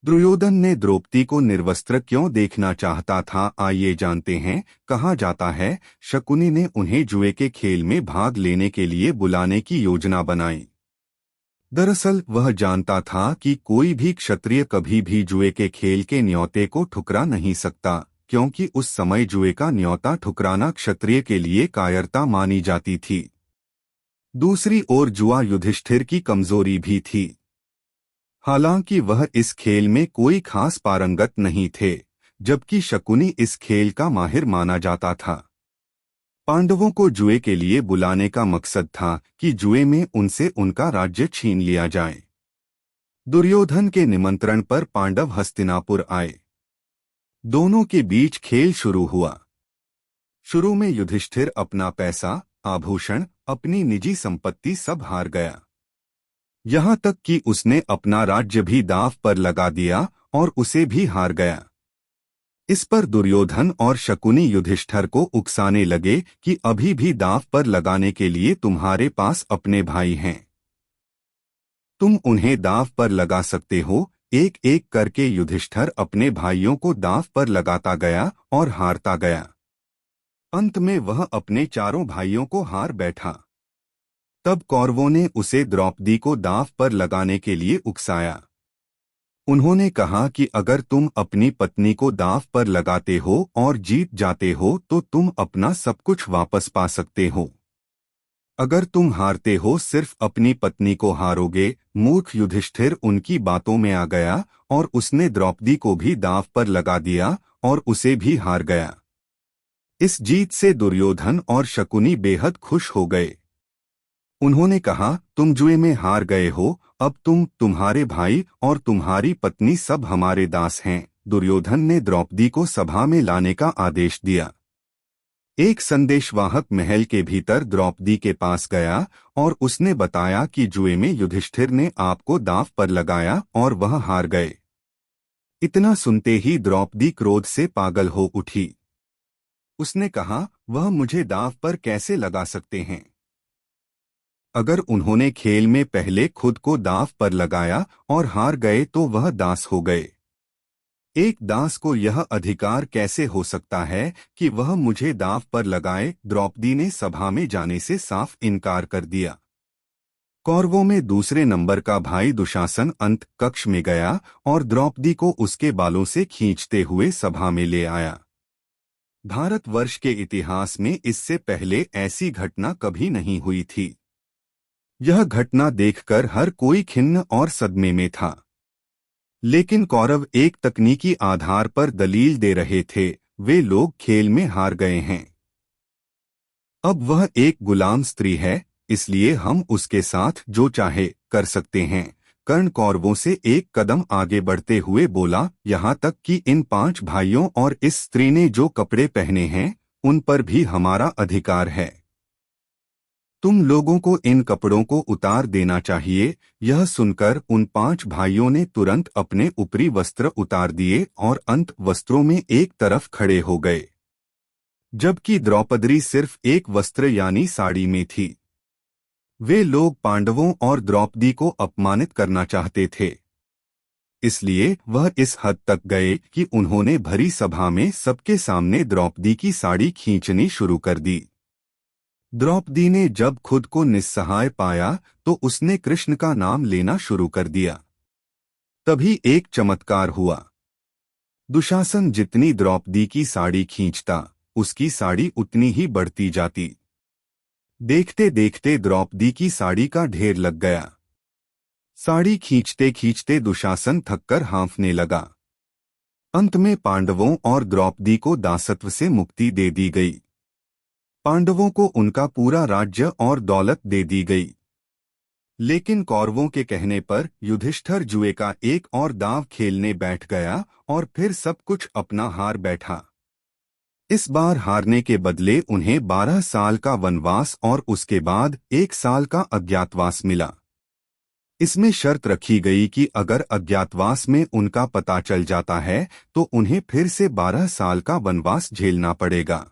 दुर्योधन ने द्रौपदी को निर्वस्त्र क्यों देखना चाहता था, आइए जानते हैं। कहा जाता है शकुनी ने उन्हें जुए के खेल में भाग लेने के लिए बुलाने की योजना बनाई। दरअसल वह जानता था कि कोई भी क्षत्रिय कभी भी जुए के खेल के न्योते को ठुकरा नहीं सकता, क्योंकि उस समय जुए का न्योता ठुकराना क्षत्रिय के लिए कायरता मानी जाती थी। दूसरी ओर जुआ युधिष्ठिर की कमजोरी भी थी। हालांकि वह इस खेल में कोई खास पारंगत नहीं थे, जबकि शकुनी इस खेल का माहिर माना जाता था। पांडवों को जुए के लिए बुलाने का मकसद था कि जुए में उनसे उनका राज्य छीन लिया जाए। दुर्योधन के निमंत्रण पर पांडव हस्तिनापुर आए। दोनों के बीच खेल शुरू हुआ। शुरू में युधिष्ठिर अपना पैसा, आभूषण, अपनी निजी संपत्ति सब हार गया। यहाँ तक कि उसने अपना राज्य भी दांव पर लगा दिया और उसे भी हार गया। इस पर दुर्योधन और शकुनी युधिष्ठिर को उकसाने लगे कि अभी भी दांव पर लगाने के लिए तुम्हारे पास अपने भाई हैं, तुम उन्हें दांव पर लगा सकते हो। एक एक करके युधिष्ठिर अपने भाइयों को दांव पर लगाता गया और हारता गया। अंत में वह अपने चारों भाइयों को हार बैठा। तब कौरवों ने उसे द्रौपदी को दांव पर लगाने के लिए उकसाया। उन्होंने कहा कि अगर तुम अपनी पत्नी को दांव पर लगाते हो और जीत जाते हो तो तुम अपना सब कुछ वापस पा सकते हो। अगर तुम हारते हो, सिर्फ अपनी पत्नी को हारोगे। मूर्ख युधिष्ठिर उनकी बातों में आ गया और उसने द्रौपदी को भी दांव पर लगा दिया और उसे भी हार गया। इस जीत से दुर्योधन और शकुनी बेहद खुश हो गए। उन्होंने कहा, तुम जुए में हार गए हो, अब तुम्हारे भाई और तुम्हारी पत्नी सब हमारे दास हैं। दुर्योधन ने द्रौपदी को सभा में लाने का आदेश दिया। एक संदेशवाहक महल के भीतर द्रौपदी के पास गया और उसने बताया कि जुए में युधिष्ठिर ने आपको दांव पर लगाया और वह हार गए। इतना सुनते ही द्रौपदी क्रोध से पागल हो उठी। उसने कहा, वह मुझे दांव पर कैसे लगा सकते हैं? अगर उन्होंने खेल में पहले खुद को दांव पर लगाया और हार गए तो वह दास हो गए। एक दास को यह अधिकार कैसे हो सकता है कि वह मुझे दांव पर लगाए? द्रौपदी ने सभा में जाने से साफ इनकार कर दिया। कौरवों में दूसरे नंबर का भाई दुशासन अंत कक्ष में गया और द्रौपदी को उसके बालों से खींचते हुए सभा में ले आया। भारतवर्ष के इतिहास में इससे पहले ऐसी घटना कभी नहीं हुई थी। यह घटना देखकर हर कोई खिन्न और सदमे में था। लेकिन कौरव एक तकनीकी आधार पर दलील दे रहे थे, वे लोग खेल में हार गए हैं। अब वह एक गुलाम स्त्री है, इसलिए हम उसके साथ जो चाहे कर सकते हैं। कर्ण कौरवों से एक कदम आगे बढ़ते हुए बोला, यहाँ तक कि इन 5 भाइयों और इस स्त्री ने जो कपड़े पहने हैं उन पर भी हमारा अधिकार है। तुम लोगों को इन कपड़ों को उतार देना चाहिए। यह सुनकर उन 5 भाइयों ने तुरंत अपने ऊपरी वस्त्र उतार दिए और अंत वस्त्रों में एक तरफ खड़े हो गए, जबकि द्रौपदी सिर्फ एक वस्त्र यानी साड़ी में थी। वे लोग पांडवों और द्रौपदी को अपमानित करना चाहते थे, इसलिए वह इस हद तक गए कि उन्होंने भरी सभा में सबके सामने द्रौपदी की साड़ी खींचनी शुरू कर दी। द्रौपदी ने जब खुद को निस्सहाय पाया तो उसने कृष्ण का नाम लेना शुरू कर दिया। तभी एक चमत्कार हुआ। दुशासन जितनी द्रौपदी की साड़ी खींचता, उसकी साड़ी उतनी ही बढ़ती जाती। देखते देखते द्रौपदी की साड़ी का ढेर लग गया। साड़ी खींचते खींचते दुशासन थककर हाँफने लगा। अंत में पांडवों और द्रौपदी को दासत्व से मुक्ति दे दी गई। पांडवों को उनका पूरा राज्य और दौलत दे दी गई। लेकिन कौरवों के कहने पर युधिष्ठिर जुए का एक और दांव खेलने बैठ गया और फिर सब कुछ अपना हार बैठा। इस बार हारने के बदले उन्हें 12 साल का वनवास और उसके बाद 1 साल का अज्ञातवास मिला। इसमें शर्त रखी गई कि अगर अज्ञातवास में उनका पता चल जाता है तो उन्हें फिर से 12 साल का वनवास झेलना पड़ेगा।